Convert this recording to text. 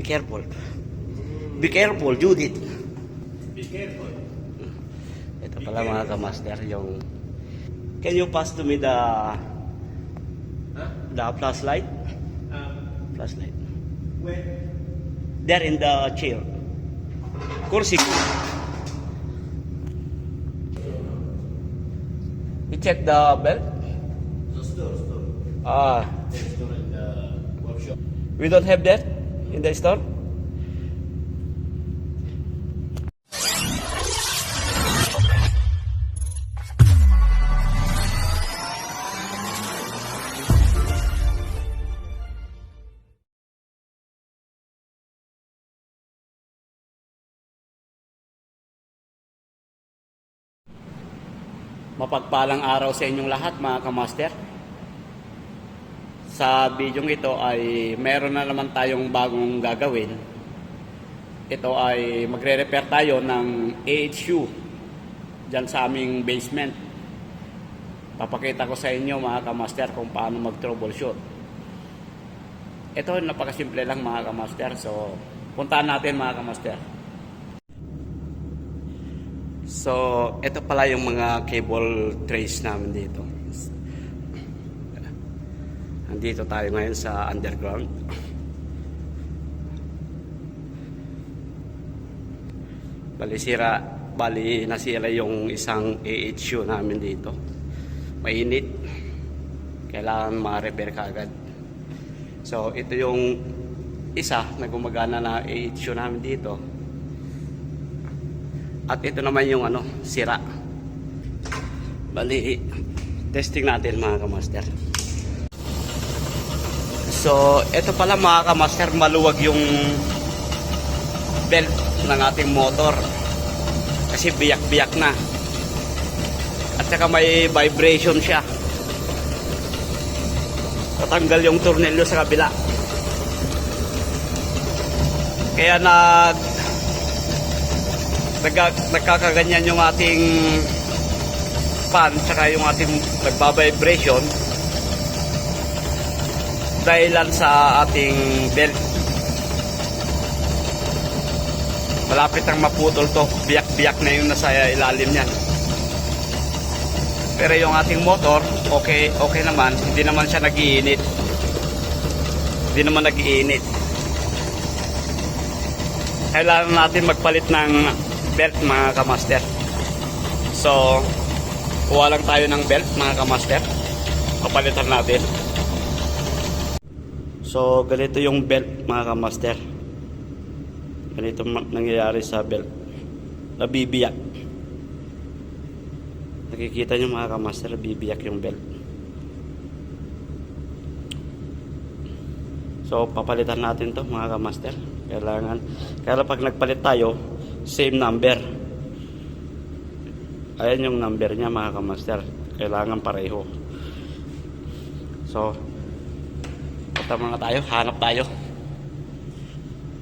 Be careful. Be careful, Judith. Be careful. Ito pala mga kamaster, yung... Can you pass to me the flashlight? Flashlight. Where? There in the chair. Kursi. You check the belt? Store. Ah, Store in the workshop. we don't have that in the store? Mapagpalang araw sa inyong lahat mga kamaster. Sa video ito ay meron na naman tayong bagong gagawin. Ito ay magre-repair tayo ng AHU dyan sa aming basement. Papakita ko sa inyo mga kamaster kung paano mag-troubleshoot. Ito napakasimple lang mga kamaster. So puntahan natin mga kamaster. So, ito pala yung mga cable trays namin dito. Nandito tayo ngayon sa underground. Bali nasira yung isang AHU namin dito. Mainit. Kailangan ma-repair kaagad. So, ito yung isa na gumagana na AHU namin dito. At ito naman yung sira. Bali, testing natin mga kamaster. So, ito pala mga kamaster, maluwag yung belt ng ating motor. Kasi biyak-biyak na. At saka may vibration siya. Tatanggal yung tornilyo sa kabila. Kaya nagkakaganyan yung ating fan tsaka yung ating nagbabibration dahilan sa ating belt. Malapit ang maputol to, biyak-biyak na yung nasa ilalim niyan. Pero yung ating motor okay naman, hindi naman siya nag-iinit. Hindi naman nag-iinit. Kailangan natin magpalit ng belt mga kamaster. So kuha lang tayo ng belt mga kamaster, papalitan natin. So ganito yung belt mga kamaster. Ganito nangyayari sa belt, nabibiyak. Nakikita nyo mga kamaster, nabibiyak yung belt. So papalitan natin to mga kamaster. Kaya pag nagpalit tayo, same number. Ayan yung number niya mga kamaster. Kailangan pareho. So, punta muna tayo. Hanap tayo.